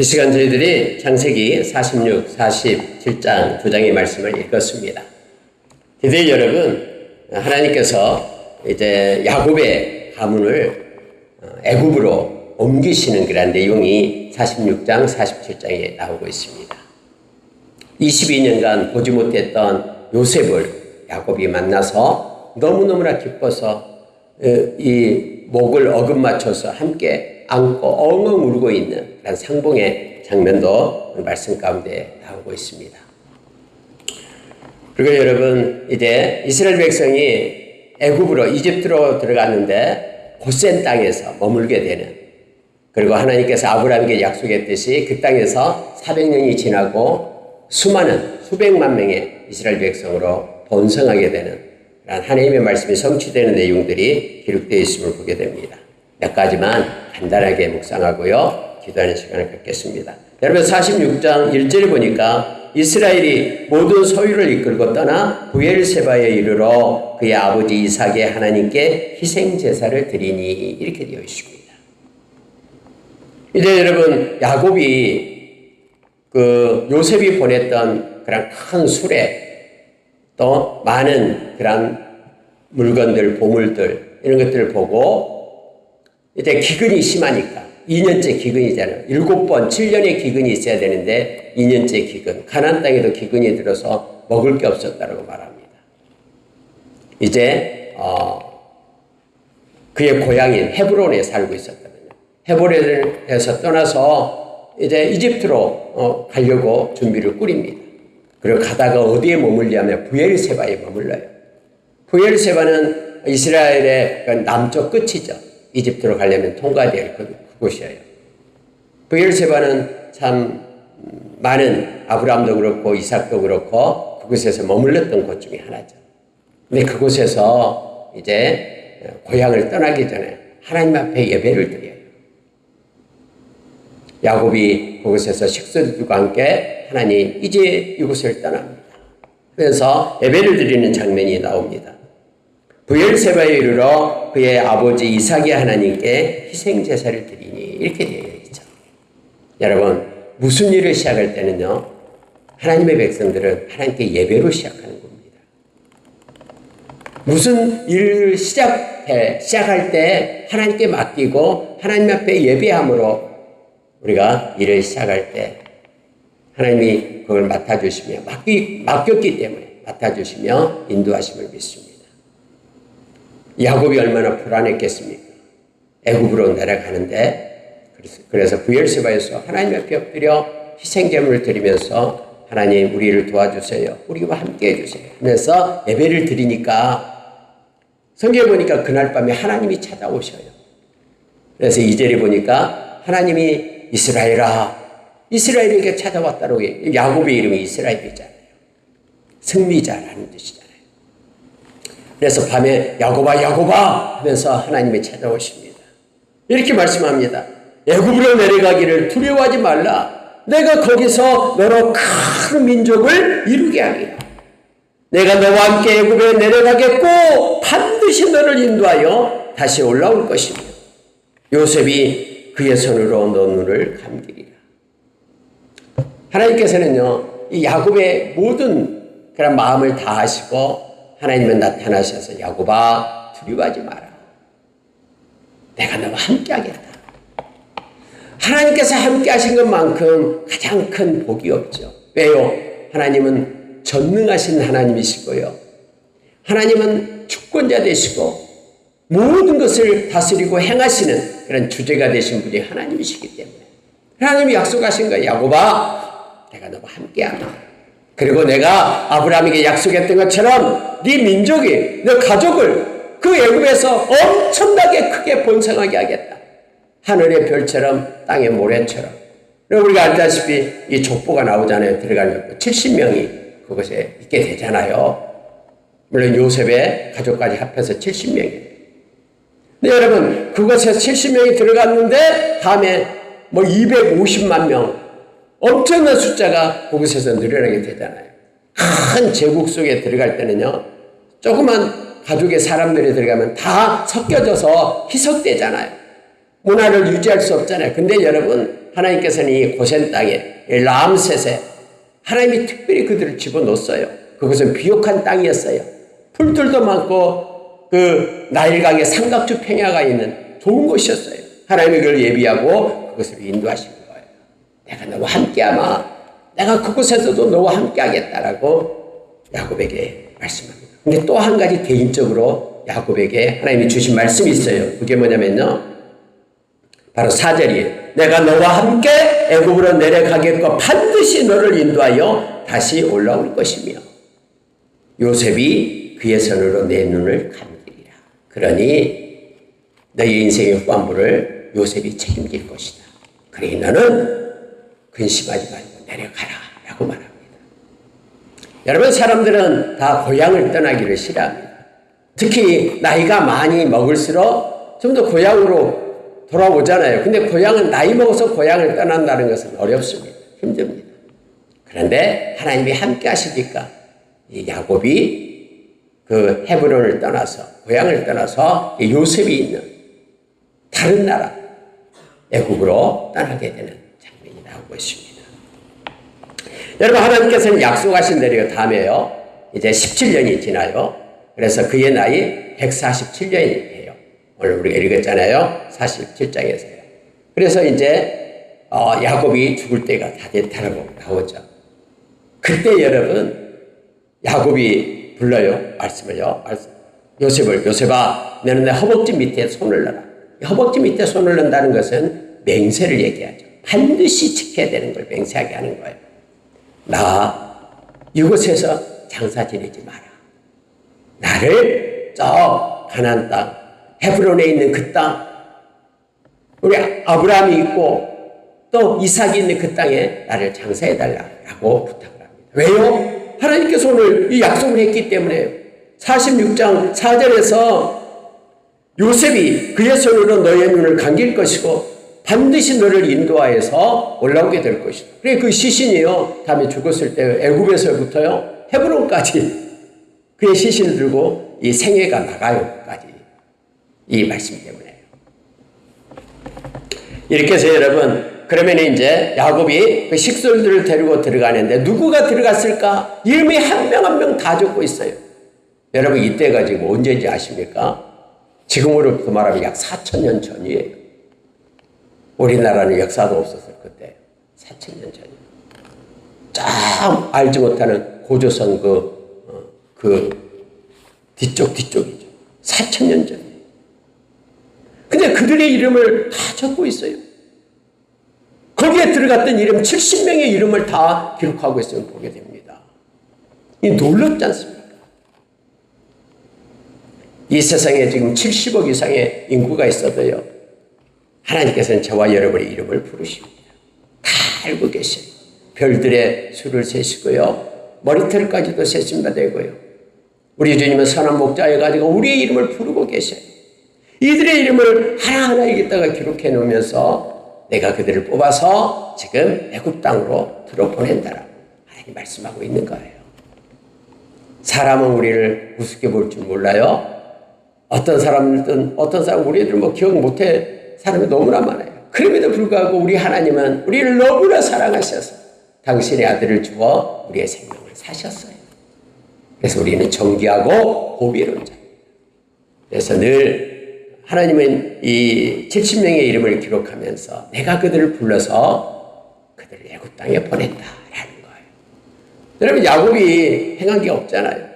이 시간 저희들이 창세기 46, 47장 두 장의 말씀을 읽었습니다. 드디어 여러분, 하나님께서 이제 야곱의 가문을 애굽으로 옮기시는 그런 내용이 46장, 47장에 나오고 있습니다. 22년간 보지 못했던 요셉을 야곱이 만나서 너무너무나 기뻐서 이 목을 어긋맞춰서 함께 안고 엉엉 울고 있는 그런 상봉의 장면도 말씀 가운데 나오고 있습니다. 그리고 여러분, 이제 이스라엘 백성이 애굽으로 이집트로 들어갔는데 고센 땅에서 머물게 되는, 그리고 하나님께서 아브라함에게 약속했듯이 그 땅에서 400년이 지나고 수많은 수백만 명의 이스라엘 백성으로 번성하게 되는 그런 하나님의 말씀이 성취되는 내용들이 기록되어 있음을 보게 됩니다. 몇 가지만 간단하게 묵상하고요, 기도하는 시간을 갖겠습니다. 여러분, 46장 1절에 보니까 이스라엘이 모든 소유를 이끌고 떠나 부엘세바에 이르러 그의 아버지 이삭의 하나님께 희생제사를 드리니, 이렇게 되어 있습니다. 이제 여러분, 야곱이 요셉이 보냈던 그런 큰 수레, 또 많은 그런 물건들, 보물들, 이런 것들을 보고 이제 기근이 심하니까 2년째 기근이잖아요. 7번, 7년의 기근이 있어야 되는데 2년째 기근. 가나안 땅에도 기근이 들어서 먹을 게 없었다고 말합니다. 이제 그의 고향인 헤브론에 살고 있었거든요. 헤브론에서 떠나서 이제 이집트로 가려고 준비를 꾸립니다. 그리고 가다가 어디에 머물냐면 부엘세바에 머물러요. 부엘세바는 이스라엘의 남쪽 끝이죠. 이집트로 가려면 통과해야 될 그곳이에요. 부엘세바는 참 많은, 아브라함도 그렇고 이삭도 그렇고 그곳에서 머물렀던 곳 중에 하나죠. 근데 그곳에서 이제 고향을 떠나기 전에 하나님 앞에 예배를 드려요. 야곱이 그곳에서 식구들과 함께 하나님, 이제 이곳을 떠납니다. 그래서 예배를 드리는 장면이 나옵니다. 부엘세바에 이르러 그의 아버지 이삭의 하나님께 희생제사를 드리니, 이렇게 되어 있죠. 여러분, 무슨 일을 시작할 때는요, 하나님의 백성들은 하나님께 예배로 시작하는 겁니다. 무슨 일을 시작할 때 하나님께 맡기고 하나님 앞에 예배함으로 우리가 일을 시작할 때 하나님이 그걸 맡아주시며, 맡겼기 때문에 맡아주시며 인도하심을 믿습니다. 야곱이 얼마나 불안했겠습니까? 애굽으로 내려가는데, 그래서 부엘세바에서 하나님 앞에 엎드려 희생제물을 드리면서 하나님, 우리를 도와주세요, 우리와 함께 해주세요 하면서 예배를 드리니까 성경에 보니까 그날 밤에 하나님이 찾아오셔요. 그래서 2절에 보니까 하나님이 이스라엘에게 찾아왔다고 해요. 야곱의 이름이 이스라엘이잖아요. 승리자라는 뜻이잖아요. 그래서 밤에 야곱아 야곱아 하면서 하나님이 찾아오십니다. 이렇게 말씀합니다. 애굽으로 내려가기를 두려워하지 말라. 내가 거기서 너로 큰 민족을 이루게 하리라. 내가 너와 함께 애굽에 내려가겠고 반드시 너를 인도하여 다시 올라올 것이며 요셉이 그의 손으로 너 눈을 감기리라. 하나님께서는요, 이 야곱의 모든 그런 마음을 다 아시고 하나님은 나타나셔서 야곱아 두려워하지 마라. 내가 너와 함께 하겠다. 하나님께서 함께 하신 것만큼 가장 큰 복이 없죠. 왜요? 하나님은 전능하신 하나님이시고요. 하나님은 주권자 되시고 모든 것을 다스리고 행하시는 그런 주제가 되신 분이 하나님이시기 때문에 하나님이 약속하신 거예요. 야곱아, 내가 너와 함께 하마. 그리고 내가 아브라함에게 약속했던 것처럼 네 민족이, 네 가족을 그 애굽에서 엄청나게 크게 번성하게 하겠다. 하늘의 별처럼 땅의 모래처럼. 그리고 우리가 알다시피 이 족보가 나오잖아요. 들어가면 70명이 그곳에 있게 되잖아요. 물론 요셉의 가족까지 합해서 70명이에요. 근데 여러분, 그곳에 70명이 들어갔는데 다음에 250만 명, 엄청난 숫자가 그곳에서 늘어나게 되잖아요. 큰 제국 속에 들어갈 때는요, 조그만 가족의 사람들이 들어가면 다 섞여져서 희석되잖아요. 문화를 유지할 수 없잖아요. 근데 여러분, 하나님께서는 이 고센 땅에 이 람셋에 하나님이 특별히 그들을 집어넣었어요. 그것은 비옥한 땅이었어요. 풀들도 많고 그 나일강의 삼각주 평야가 있는 좋은 곳이었어요. 하나님이 그걸 예비하고 그것을 인도하시는 거예요. 내가 너와 함께하마. 내가 그곳에서도 너와 함께하겠다라고 야곱에게 말씀합니다. 근데 또 한 가지 개인적으로 야곱에게 하나님이 주신 말씀이 있어요. 그게 뭐냐면요. 바로 4절이에요. 내가 너와 함께 애굽으로 내려가겠고 반드시 너를 인도하여 다시 올라올 것이며 요셉이 그의 손으로 내 눈을 감기리라. 그러니 너의 인생의 후반부를 요셉이 책임질 것이다. 그러니 너는 근심하지 말고 내려가라 라고 말합니다. 여러분, 사람들은 다 고향을 떠나기를 싫어합니다. 특히 나이가 많이 먹을수록 좀 더 고향으로 돌아오잖아요. 근데 고향은 나이 먹어서 고향을 떠난다는 것은 어렵습니다. 힘듭니다. 그런데 하나님이 함께 하시니까 이 야곱이 그 헤브론을 떠나서 고향을 떠나서 요셉이 있는 다른 나라 애굽으로 떠나게 되는 장면이 나오고 있습니다. 여러분, 하나님께서는 약속하신 대로 다음에요. 이제 17년이 지나요. 그래서 그의 나이 147년이 오늘 우리가 읽었잖아요. 47장에서요. 그래서 이제 야곱이 죽을 때가 다 됐다고 나오죠. 그때 여러분 야곱이 불러요. 말씀을요. 요셉을 요셉아 너는 내 허벅지 밑에 손을 넣어라. 허벅지 밑에 손을 넣는다는 것은 맹세를 얘기하죠. 반드시 지켜야 되는 걸 맹세하게 하는 거예요. 나 이곳에서 장사 지내지 마라. 나를 저 가나안 땅 헤브론에 있는 그 땅, 우리 아브라함이 있고 또 이삭이 있는 그 땅에 나를 장사해달라고 부탁을 합니다. 왜요? 하나님께서 오늘 이 약속을 했기 때문에요. 46장 4절에서 요셉이 그의 손으로 너의 눈을 감길 것이고 반드시 너를 인도하여서 올라오게 될 것이다. 그래 그 시신이요. 다음에 죽었을 때 애굽에서부터요 헤브론까지 그의 시신을 들고 이 생애가 나가요까지. 이 말씀 때문에요. 이렇게 해서 여러분, 그러면 이제 야곱이 그 식솔들을 데리고 들어가는데 누구가 들어갔을까? 이름이 한 명 한 명 다 적고 있어요. 여러분, 이때가 지금 언제인지 아십니까? 지금으로부터 말하면 약 4,000년 전이에요. 우리나라는 역사도 없었을 그때 4,000년 전이에요. 참 알지 못하는 고조선 그 뒤쪽이죠. 4,000년 전. 근데 그들의 이름을 다 적고 있어요. 거기에 들어갔던 이름 70명의 이름을 다 기록하고 있으면 보게 됩니다. 이 놀랍지 않습니까? 이 세상에 지금 70억 이상의 인구가 있어도요. 하나님께서는 저와 여러분의 이름을 부르십니다. 다 알고 계셔요. 별들의 수를 세시고요. 머리털까지도 세심바 되고요. 우리 주님은 선한 목자여 가지고 우리의 이름을 부르고 계셔요. 이들의 이름을 하나하나 여기다가 기록해 놓으면서 내가 그들을 뽑아서 지금 애굽 땅으로 들어보낸다라고 하나님이 말씀하고 있는 거예요. 사람은 우리를 우습게 볼 줄 몰라요. 어떤 사람 우리들 기억 못해 사람이 너무나 많아요. 그럼에도 불구하고 우리 하나님은 우리를 너무나 사랑하셔서 당신의 아들을 주어 우리의 생명을 사셨어요. 그래서 우리는 정귀하고 보배로운 자입니다. 그래서 늘 하나님은 이 70명의 이름을 기록하면서 내가 그들을 불러서 그들을 애굽 땅에 보냈다라는 거예요. 여러분, 야곱이 행한 게 없잖아요.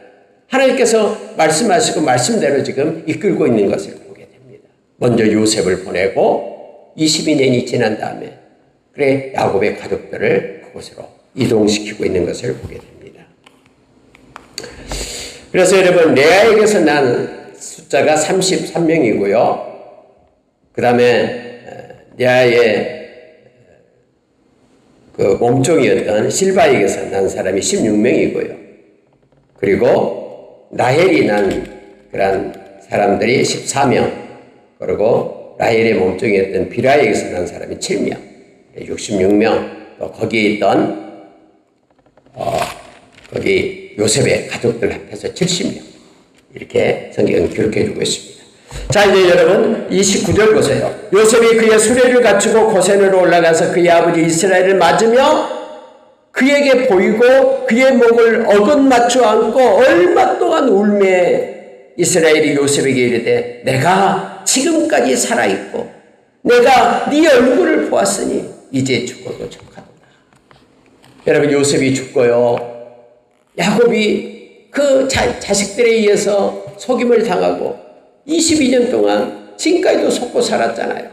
하나님께서 말씀하시고 말씀대로 지금 이끌고 있는 것을 보게 됩니다. 먼저 요셉을 보내고 22년이 지난 다음에 그래 야곱의 가족들을 그곳으로 이동시키고 있는 것을 보게 됩니다. 그래서 여러분, 레아에게서 난 숫자가 33명이고요. 그 다음에 레아의 그 몸종이었던 실바에게서 난 사람이 16명이고요. 그리고 라헬이 난 그런 사람들이 14명, 그리고 라헬의 몸종이었던 비라에게서 난 사람이 7명, 66명, 또 거기에 있던 거기 요셉의 가족들 합해서 70명. 이렇게 성경은 기록해 주고 있습니다. 자, 이제 여러분 29절 보세요. 요셉이 그의 수레를 갖추고 고센으로 올라가서 그의 아버지 이스라엘을 맞으며 그에게 보이고 그의 목을 어긋맞춰 안고 얼마 동안 울매 이스라엘이 요셉에게 이르되 내가 지금까지 살아있고 내가 네 얼굴을 보았으니 이제 죽어도 족하도다. 여러분, 요셉이 죽고요, 야곱이 그 자식들에 의해서 속임을 당하고 22년 동안 지금까지도 속고 살았잖아요.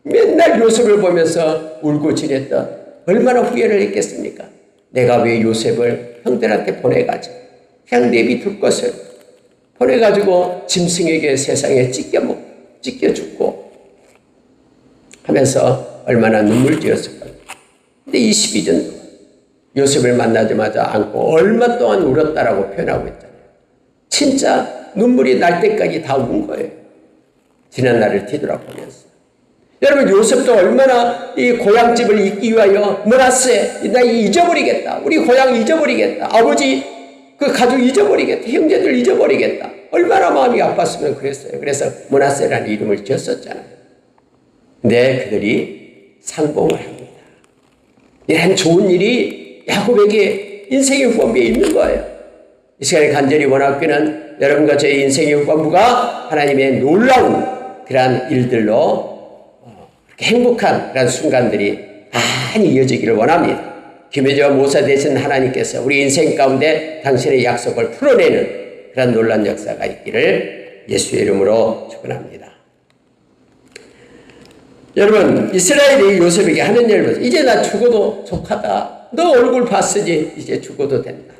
맨날 요셉을 보면서 울고 지냈던, 얼마나 후회를 했겠습니까? 내가 왜 요셉을 형들한테 보내가지고 그냥 내비둘 것을 보내가지고 짐승에게 세상에 찢겨 죽고 하면서 얼마나 눈물 지었을까요? 근데 22년 동안 요셉을 만나자마자 안고 얼마 동안 울었다라고 표현하고 있잖아요. 진짜 눈물이 날 때까지 다 운 거예요. 지난 날을 뒤돌아보면서. 여러분, 요셉도 얼마나 이 고향집을 잊기 위하여 므낫세, 나 잊어버리겠다. 우리 고향 잊어버리겠다. 아버지 그 가족 잊어버리겠다. 형제들 잊어버리겠다. 얼마나 마음이 아팠으면 그랬어요. 그래서 므낫세라는 이름을 지었었잖아요. 근데 그들이 상봉을 합니다. 이런 좋은 일이 야곱에게 인생의 후반부에 있는 거예요. 이 시간에 간절히 원하기는 여러분과 저의 인생의 후반부가 하나님의 놀라운 그러한 일들로 행복한 그런 순간들이 많이 이어지기를 원합니다. 김혜재와 모사 되신 하나님께서 우리 인생 가운데 당신의 약속을 풀어내는 그런 놀라운 역사가 있기를 예수의 이름으로 축원합니다. 여러분, 이스라엘이 요셉에게 하는 일을 보세요. 이제 나 죽어도 족하다. 너 얼굴 봤으니 이제 죽어도 된다.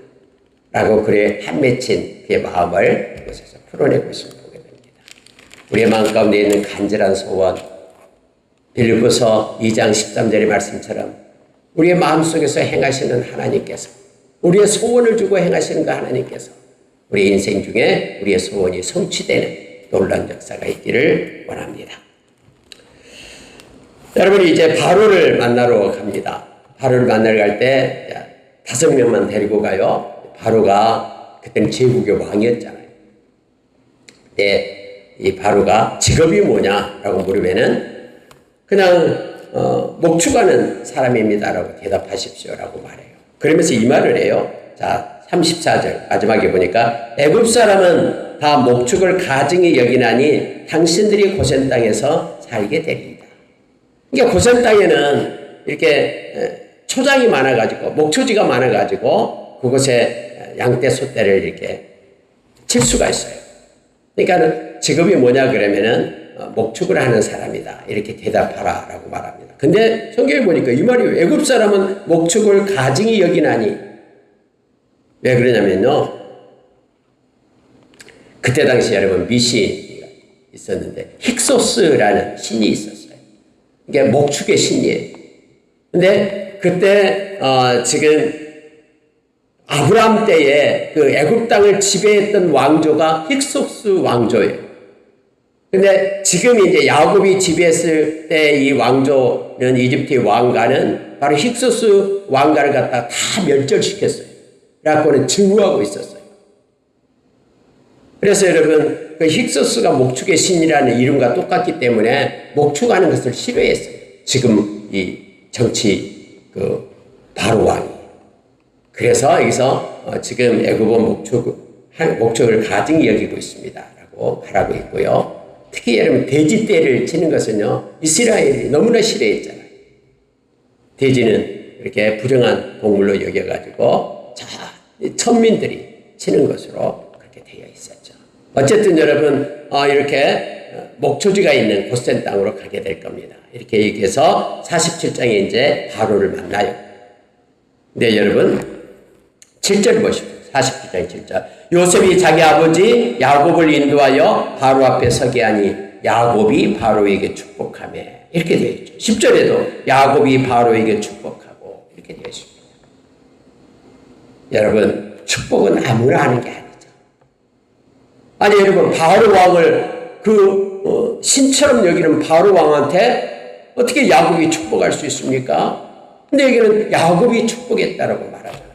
라고 그의 한 맺힌 그의 마음을 이곳에서 풀어내고 있음을 보게 됩니다. 우리의 마음 가운데 있는 간절한 소원, 빌립보서 2장 13절의 말씀처럼 우리의 마음속에서 행하시는 하나님께서, 우리의 소원을 주고 행하시는 그 하나님께서 우리 인생 중에 우리의 소원이 성취되는 놀라운 역사가 있기를 원합니다. 여러분이 이제 바로를 만나러 갑니다. 바로를 만나러 갈 때 5명만 데리고 가요. 바로가 그때는 제국의 왕이었잖아요. 이 바로가 직업이 뭐냐라고 물으면은 그냥 목축하는 사람입니다라고 대답하십시오라고 말해요. 그러면서 이 말을 해요. 자, 34절 마지막에 보니까 애굽 사람은 다 목축을 가증히 여기나니 당신들이 고센 땅에서 살게 되리이다. 그러니까 고센 땅에는 이렇게 초장이 많아가지고 목초지가 많아가지고 그곳에 양떼 소떼를 이렇게 칠 수가 있어요. 그러니까 직업이 뭐냐 그러면은 목축을 하는 사람이다. 이렇게 대답하라 라고 말합니다. 근데 성경에 보니까 이 말이에요. 애굽 사람은 목축을 가증히 여기나니. 왜 그러냐면요, 그때 당시 여러분 미신이 있었는데 힉소스라는 신이 있었어요. 이게 목축의 신이에요. 근데 그때 지금 아브라함 때에 그 애굽 땅을 지배했던 왕조가 힉소스 왕조예요. 근데 지금 이제 야곱이 지배했을 때 이 왕조는 이집트의 왕가는 바로 힉소스 왕가를 갖다 다 멸절시켰어요. 그래갖고는 증오하고 있었어요. 그래서 여러분, 그 힉소스가 목축의 신이라는 이름과 똑같기 때문에 목축하는 것을 싫어했어요. 지금 이 정치 그 바로 왕이. 그래서 여기서 지금 애굽은 목축을 가증히 여기고 있습니다라고 말하고 있고요. 특히 여러분 돼지떼를 치는 것은요, 이스라엘이 너무나 싫어했잖아요. 돼지는 이렇게 부정한 동물로 여겨가지고 천민들이 치는 것으로 그렇게 되어 있었죠. 어쨌든 여러분 이렇게 목초지가 있는 고센 땅으로 가게 될 겁니다. 이렇게 얘기해서 47장에 이제 바로를 만나요. 근데 여러분 7절 보십시오. 47장 7절. 요셉이 자기 아버지 야곱을 인도하여 바로 앞에 서게 하니 야곱이 바로에게 축복하며, 이렇게 되어 있죠. 10절에도 야곱이 바로에게 축복하고 이렇게 되어 있습니다. 여러분, 축복은 아무나 하는 게 아니죠. 아니 여러분, 바로 왕을 신처럼 여기는 바로 왕한테 어떻게 야곱이 축복할 수 있습니까? 근데 여기는 야곱이 축복했다라고 말하잖아요.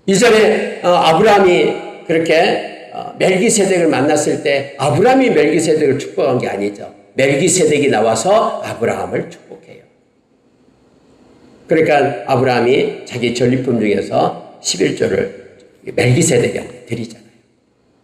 이전에 아브라함이 그렇게 멜기세덱을 만났을 때 아브라함이 멜기세덱을 축복한 게 아니죠. 멜기세덱이 나와서 아브라함을 축복해요. 그러니까 아브라함이 자기 전리품 중에서 11조를 멜기세덱한테 드리잖아요.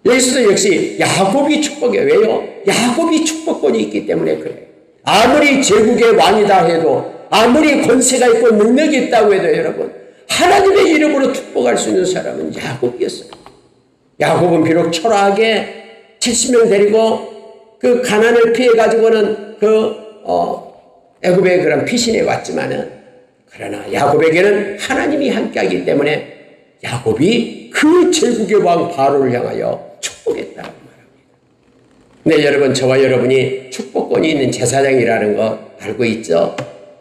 여기서도 역시 야곱이 축복해요. 왜요? 야곱이 축복권이 있기 때문에 그래요. 아무리 제국의 왕이다 해도, 아무리 권세가 있고 능력이 있다고 해도 여러분, 하나님의 이름으로 축복할 수 있는 사람은 야곱이었어요. 야곱은 비록 초라하게 70명 데리고 그 가난을 피해 가지고는 애굽의 그런 피신에 왔지만은, 그러나 야곱에게는 하나님이 함께하기 때문에 야곱이 그 제국의 왕 바로를 향하여 축복했다고 말합니다. 네, 여러분, 저와 여러분이 축복권이 있는 제사장이라는 거 알고 있죠?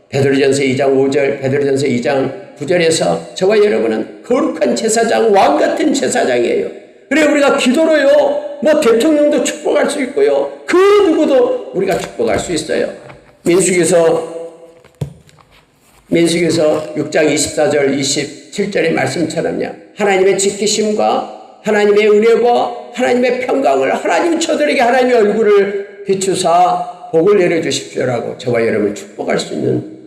베드로전서 2장 5절, 베드로전서 2장 9절에서 저와 여러분은 거룩한 제사장, 왕 같은 제사장이에요. 그래, 우리가 기도로요, 뭐 대통령도 축복할 수 있고요, 그 누구도 우리가 축복할 수 있어요. 민수기서 6장 24절 27절의 말씀처럼요, 하나님의 지키심과 하나님의 은혜와 하나님의 평강을 하나님 저들에게 하나님의 얼굴을 비추사 복을 내려주십시오라고 저와 여러분을 축복할 수 있는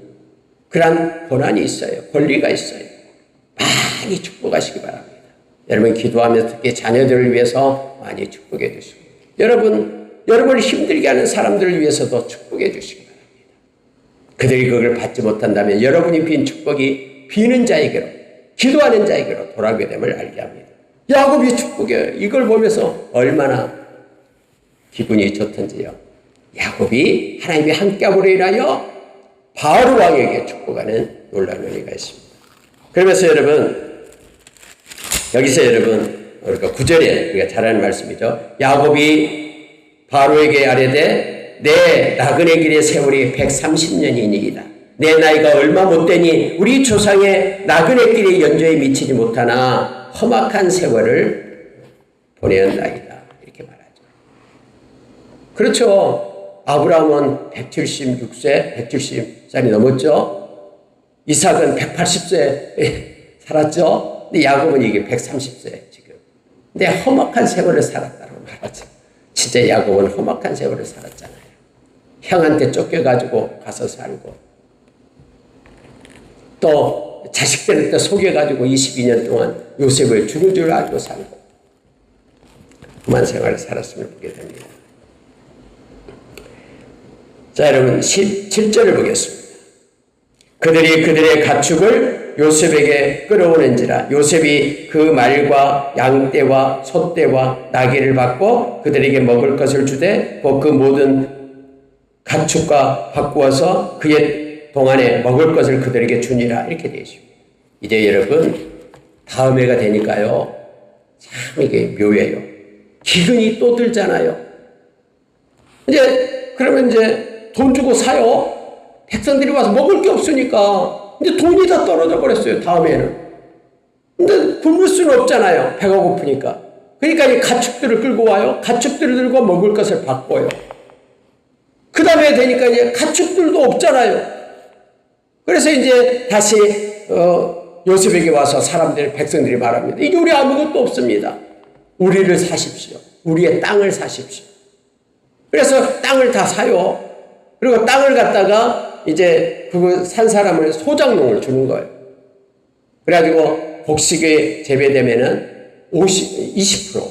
그러한 권한이 있어요. 권리가 있어요. 많이 축복하시기 바랍니다. 여러분 기도하면서 특히 자녀들을 위해서 많이 축복해 주시고, 여러분을 힘들게 하는 사람들을 위해서도 축복해 주시기 바랍니다. 그들이 그걸 받지 못한다면 여러분이 빈 축복이 비는 자에게로, 기도하는 자에게로 돌아오게 됨을 알게 합니다. 야곱이 축복해요. 이걸 보면서 얼마나 기분이 좋던지요. 야곱이 하나님이 함께함으로 인하여 바로 왕에게 축복하는 놀라운 의미가 있습니다. 그러면서 여러분, 여기서 여러분, 우리가 9절에 우리가 잘 아는 말씀이죠. 야곱이 바로에게 아뢰되 내 나그네 길의 세월이 130년이니이다. 내 나이가 얼마 못되니 우리 조상의 나그네 길의 연조에 미치지 못하나 험악한 세월을 보내었나이다. 이렇게 말하죠. 그렇죠. 아브라함은 176세, 170살이 넘었죠. 이삭은 180세 살았죠. 근데 야곱은 이게 130세 지금. 근데 험악한 세월을 살았다고 말하죠. 진짜 야곱은 험악한 세월을 살았잖아요. 형한테 쫓겨가지고 가서 살고, 또 자식들한테 속여가지고 22년 동안 요셉을 죽은 줄 알고 살고, 그만 생활을 살았음을 보게 됩니다. 자, 여러분 17절을 보겠습니다. 그들이 그들의 가축을 요셉에게 끌어오는지라 요셉이 그 말과 양떼와 소떼와 나귀를 받고 그들에게 먹을 것을 주되 그 모든 가축과 바꾸어서 그의 동안에 먹을 것을 그들에게 주니라. 이렇게 되어 있습니다. 이제 여러분 다음 해가 되니까요, 참 이게 묘해요. 기근이 또 들잖아요. 그러면 돈 주고 사요. 백성들이 와서 먹을 게 없으니까. 근데 돈이 다 떨어져 버렸어요, 다음에는. 근데 굶을 수는 없잖아요, 배가 고프니까. 그러니까 이 가축들을 끌고 와요. 가축들을 들고 먹을 것을 바꿔요. 그 다음에 되니까 이제 가축들도 없잖아요. 그래서 이제 다시 요셉에게 와서 백성들이 말합니다. 이제 우리 아무것도 없습니다. 우리를 사십시오. 우리의 땅을 사십시오. 그래서 땅을 다 사요. 그리고 땅을 갖다가 이제 그거 산 사람을 소작농을 주는 거예요. 그래가지고 곡식이 재배되면은 20%,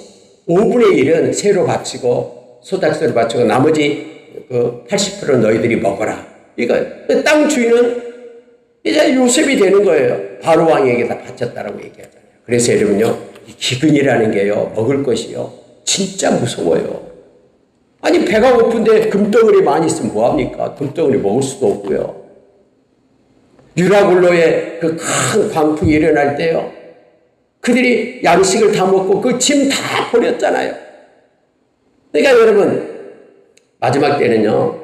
5분의 1은 새로 바치고 소작소를 바치고 나머지 80% 너희들이 먹어라. 이거 땅 주인은 이제 요셉이 되는 거예요. 바로 왕에게 다 바쳤다라고 얘기하잖아요. 그래서 여러분요, 이 기근이라는 게요, 먹을 것이요, 진짜 무서워요. 아니 배가 고픈데 금덩어리 많이 있으면 뭐합니까? 금덩어리 먹을 수도 없고요. 유라굴로에 그 큰 광풍이 일어날 때요, 그들이 양식을 다 먹고 그 짐 다 버렸잖아요. 그러니까 여러분 마지막 때는요,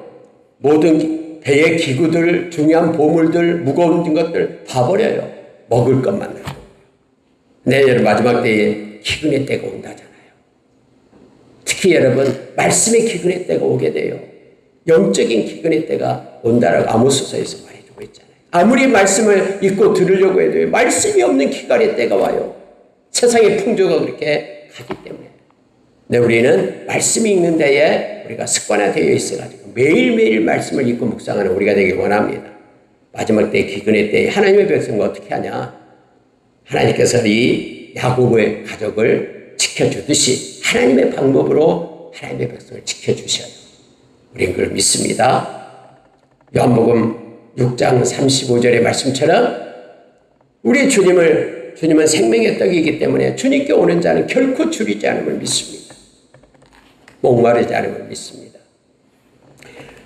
모든 배의 기구들, 중요한 보물들, 무거운 것들 다 버려요. 먹을 것만 남고. 네, 여러분 마지막 때에 기근의 때가 온다잖아요. 특히 여러분 말씀의 기근의 때가 오게 돼요. 영적인 기근의 때가 온다라고 아모스서에서 말해주고 있잖아요. 아무리 말씀을 읽고 들으려고 해도 말씀이 없는 기근의 때가 와요. 세상의 풍조가 그렇게 가기 때문에. 근데 우리는 말씀 읽는 데에 우리가 습관화되어 있어가지고 매일매일 말씀을 읽고 묵상하는 우리가 되길 원합니다. 마지막 때 기근의 때에 하나님의 백성과 어떻게 하냐? 하나님께서 이 야곱의 가족을 지켜주듯이 하나님의 방법으로 하나님의 백성을 지켜주셔요. 우리는 그걸 믿습니다. 요한복음 6장 35절의 말씀처럼 우리 주님은 생명의 떡이기 때문에 주님께 오는 자는 결코 줄이지 않음을 믿습니다. 목마르지 않음을 믿습니다.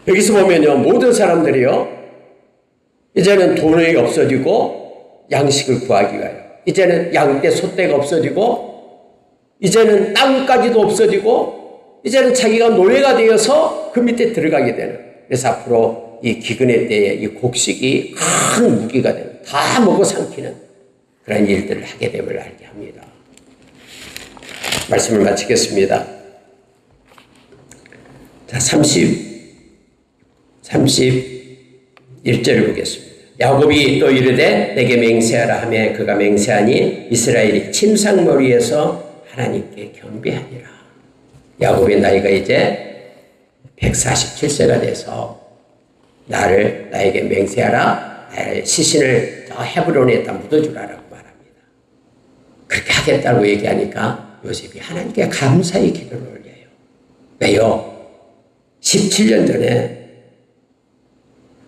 여기서 보면요, 모든 사람들이요, 이제는 돈이 없어지고 양식을 구하기 위하여, 이제는 양떼 소떼가 없어지고, 이제는 땅까지도 없어지고, 이제는 자기가 노예가 되어서 그 밑에 들어가게 되는, 그래서 앞으로 이 기근의 때에 이 곡식이 큰 무기가 되는, 다 먹어 삼키는 그런 일들을 하게 됨을 알게 합니다. 말씀을 마치겠습니다. 자, 31절을 보겠습니다. 야곱이 또 이르되 내게 맹세하라 하매 그가 맹세하니 이스라엘이 침상머리에서 하나님께 겸비하니라. 야곱의 나이가 이제 147세가 돼서 나에게 맹세하라, 나의 시신을 저 헤브론에다 묻어주라라고 말합니다. 그렇게 하겠다고 얘기하니까 요셉이 하나님께 감사의 기도를 올려요. 왜요? 17년 전에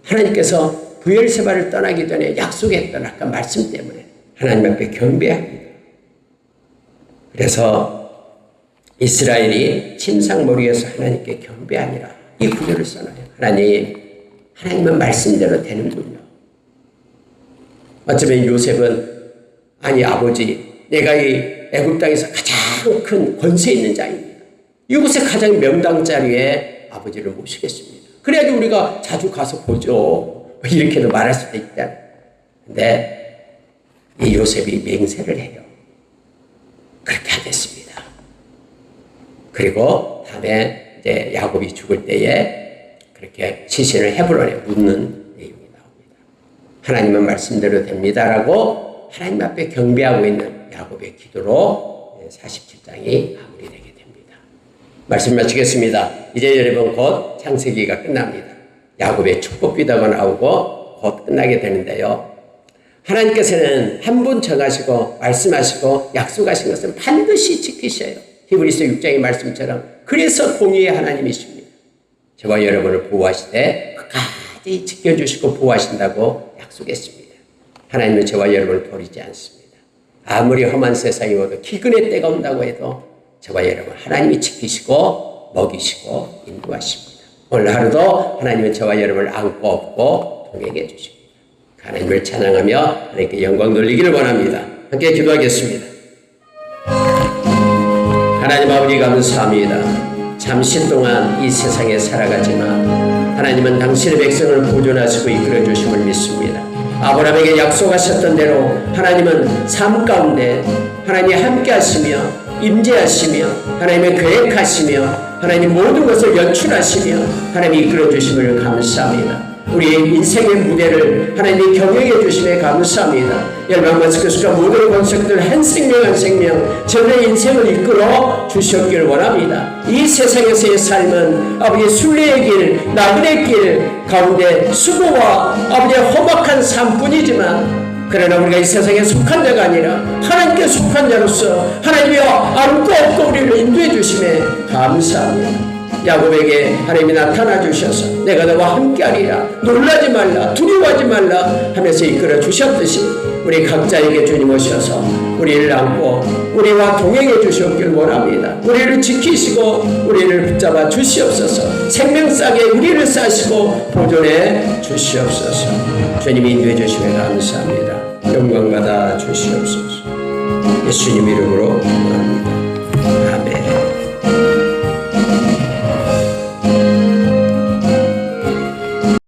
하나님께서 브엘세바를 떠나기 전에 약속했던 아까 말씀 때문에 하나님 앞에 겸비합니다. 그래서 이스라엘이 침상머리에서 하나님께 겸비하니라, 이 구절을 써놔요. 하나님은 말씀대로 되는군요. 어쩌면 요셉은 아니 아버지, 내가 이 애굽 땅에서 가장 큰 권세 있는 자입니다. 이곳에 가장 명당 자리에 아버지를 모시겠습니다. 그래야지 우리가 자주 가서 보죠. 이렇게도 말할 수도 있다. 근데 이 요셉이 맹세를 해요. 그렇게 하겠습니다. 그리고 다음에 이제 야곱이 죽을 때에 그렇게 시신을 헤브론에 묻는 내용이 나옵니다. 하나님은 말씀대로 됩니다라고 하나님 앞에 경배하고 있는 야곱의 기도로 47장이 마무리되게 됩니다. 말씀 마치겠습니다. 이제 여러분 곧 창세기가 끝납니다. 야곱의 축복기도가 나오고 곧 끝나게 되는데요. 하나님께서는 한 분 정하시고 말씀하시고 약속하신 것은 반드시 지키셔요. 히브리서 6장의 말씀처럼. 그래서 공의의 하나님이십니다. 저와 여러분을 보호하시되 끝까지 지켜주시고 보호하신다고 약속했습니다. 하나님은 저와 여러분을 버리지 않습니다. 아무리 험한 세상이 오도 기근의 때가 온다고 해도 저와 여러분 하나님이 지키시고 먹이시고 인도하십니다. 오늘 하루도 하나님은 저와 여러분을 안고 업고 동행해 주십니다. 하나님을 찬양하며 하나님께 영광 돌리기를 원합니다. 함께 기도하겠습니다. 하나님 아버지 감사합니다. 잠시 동안 이 세상에 살아가지만 하나님은 당신의 백성을 보존하시고 이끌어 주심을 믿습니다. 아브라함에게 약속하셨던 대로 하나님은 삶 가운데 하나님이 함께 하시며 임재하시며 하나님의 계획하시며 하나님 모든 것을 연출하시며 하나님이 이끌어 주심을 감사합니다. 우리의 인생의 무대를 하나님이 경영해 주심에 감사합니다. 열방마스크스가 모든 권속들 한 생명 한 생명 저들의 인생을 이끌어 주셨기를 원합니다. 이 세상에서의 삶은 아버지의 순례의 길, 나그네 길 가운데 수고와 아버지의 험악한 삶뿐이지만 그러나 우리가 이 세상에 속한 자가 아니라 하나님께 속한 자로서 하나님이 안고 업고 우리를 인도해 주심에 감사합니다. 야곱에게 하나님이 나타나 주셔서 내가 너와 함께하리라, 놀라지 말라, 두려워하지 말라 하면서 이끌어 주셨듯이 우리 각자에게 주님 오셔서 우리를 안고 우리와 동행해 주셨길 원합니다. 우리를 지키시고 우리를 붙잡아 주시옵소서. 생명싸게 우리를 싸시고 보존해 주시옵소서. 주님이 인도해 주시면 감사합니다. 영광받아 주시옵소서. 예수님 이름으로 기도합니다.